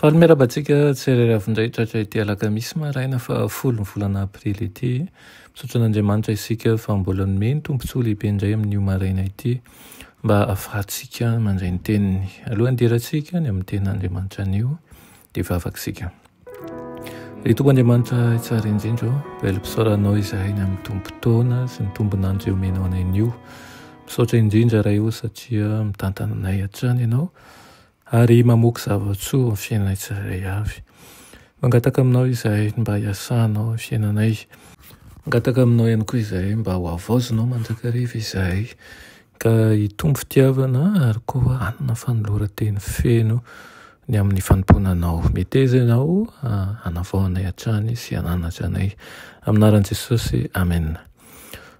Fahaly-miarabantsika tsereravindray tratra ity alakamisy maraina fa 10 ny volana aprily ity. Misaotra an'Andriamanitra isika fa mbola nomeny tombontsoa lehibe indray amin'io maraina ity mba ahafahantsika mandray ny teniny. Alohan'ny deratsika ny amin'ny tenin'Andriamanitra anio dia vavakisika. Ry Tompo Andriamanitra tsara indrindra, velom-pisaoranao izahay ny amin'ny tombo-taona sy ny tombonandro eo menao anay io. Misaotra indrindra raha io satria mitantana anay hatrany ianao ary mamoaka zava-tsoa amin'ny fiainanay tsirairay avy. Mangataka aminao izahay mba hiasanao amin'ny fiainanay. Mangataka aminao ihany koa izahay mba ho avaozinao mandrakariva izahay ka hitombo fitiavana ary koa hanana fanoloran-teny feno ny amin'ny fanomponanao. Meteza ianao hanavaonay hatrany sy hananatra anay. Aminaran'i Jesosy, amen.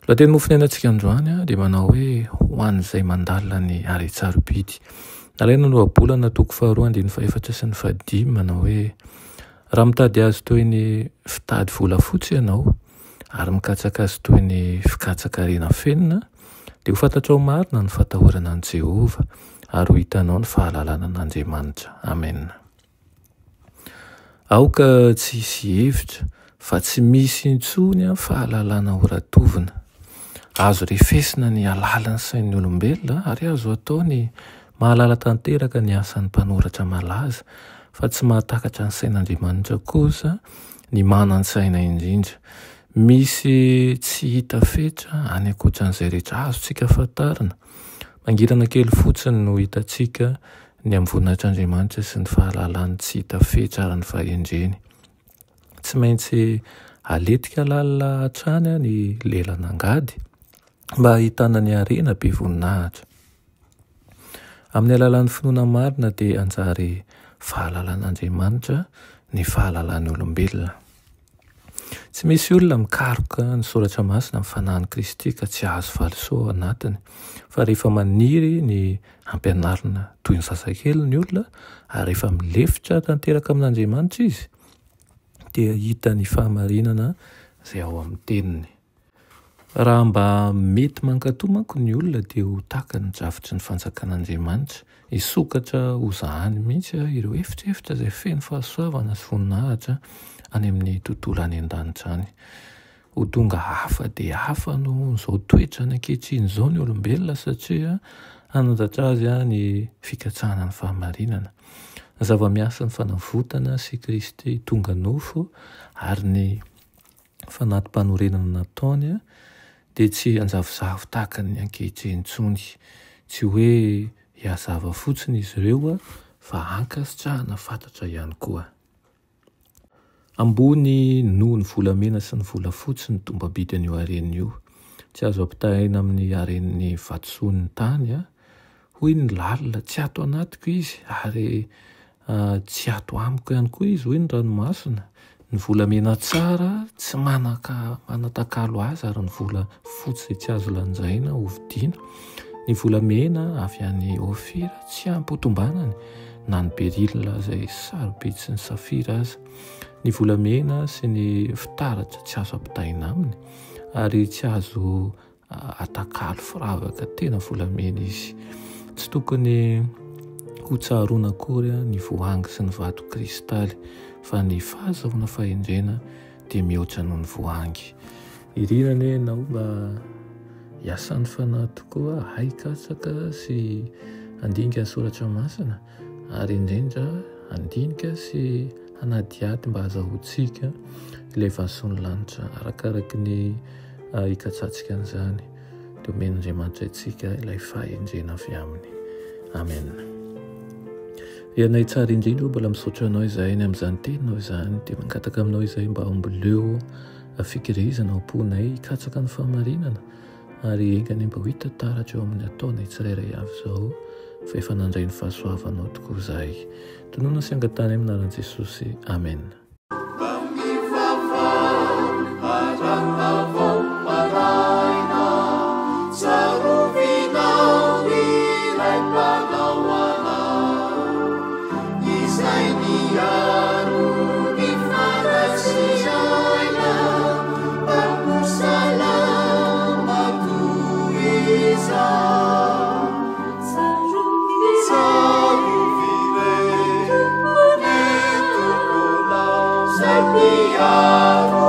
Raha teny mofinainantsika androany dia manao hoe ho an'izay mandalina ny are-tsarobidy. Nalaina no abolana toko 2:4 sy ny 5 manao hoe raha mitady azy toy ny fitady volafotsy ianao ary mikatsaka azy toy ny fikatsaka rena fenina dia ho fantatrao marina ny fatahorana an' Jehova ary ho hitanao ny fahalalana an'Andriamanitra. Amen. Aoka tsy hisy hevitra fa tsy misy intsony fahalalana horatovina. Azo refesina ny alalan'ny sain'ny olombelona ary azo atao ny mahalala tanteraka ny asan'ny mpanoratra malaza fa tsy mahatakatra ny sain'Andriamanitra kosa ny manan-tsaina indrindra. Misy tsy hita fetra any ankoatran'izay rehetra azontsika fatarina. Mangirana kely fotsiny no hitantsika ny amin'ny voninahitran'Andriamanitra sy ny fahalalany tsy hita fetra ary ny fahendreny. Tsy maintsy aletika lalina hatrany ny lelan'angady mba ahitana ny harena be voninahitra. Amin'ny alalan'ny finoana marina dia anjary fahalalan'Andriamanitra ny fahalalany olombelona. Tsy misy olona mikaroka ny soratra masina amin'ny fanahin'i Kristy ka tsy azo valisoa anatiny. Fa rehefa maniry ny ampianarina toy ny zazakely ny olona ary rehefa milefitra tanteraka amin'Andriamanitra izy dia hita ny fahamarinana izay ao amin'ny teniny. Raha mba mety mankatoa manko ny olona dia ho taka ny drafitry ny fanjakan'Andriamanitra. Hisokatra ho zahany mihitsy ireo efitra izay feno fahasoavana sy voninahitra any amin'ny tontolo any an-danitra any. Ho tonga hafa dia hafa no izao toetra ny ankehitriny izao ny olombelona satria hanandratra azy ny fikatsahana ny fahamarinana. Ny zava-miasa ny fanavotana sy Kristy tonga nofo ary ny fanatim-panorenana nataony dia tsy anjavozavo tahaka ny ankehitriny intsony. Tsy hoe hiazava fotsiny izy ireo fa ankasitrahana fantatra ihany koa. Ambony noho ny volamena sy ny volafotsy ny tombabidy an'io haren'io. Tsy azo ampitahaina amin'ny haren'ny vatosoan'ny tany. Hoy ny lalina tsy ato anatiko izy ary tsy ato amiko ihany koa izy. Hoy ny ranomasina. Ny volamena tsara tsy manatakalo azy ary ny volafotsy tsy azo lanjaina ho vidiana. Ny volamena avy any Ofira tsy ampy hotombanany na ny berila izay sarobidy sy ny safira aza. Ny volamena sy ny fitaratra tsy azo ampitahaina aminy ary tsy azo atakalo firavaka tena volamena izy. Tsy tokony ho tsaroana akory ny voangy sy ny vato kristaly fa ny fahazahoana fahendrena dia mihoatra noho ny voangy. Irirana ianao mba hiasan'ny fanahy tokoa, haikatsaka sy andinika ny soratra masina ary indrindra andinika sy hanadiady mba hahazahoantsika ilay vasoan'ny lanitra arakaraky ny hikatsatsika an'izany. Dia omen'Andriamanitra itsika ilay fahendrena avy aminy. Amen. Ianay tsara indrindra mbola misaotra anao izahay ny amin'izany teninao izany dia mangataka aminao izahay mba homboleo fikirizana ho ponay hikatsaka ny fahamarinana ary engany mba ho hita taratra eo amin'ny ataonay tsirairay avy izao fa efa nandray ny fahasoavanao tokoa izahay. Tonoina sy angatany aminaran'i Jesosy. Amen. Isai ni aru di farasi miaro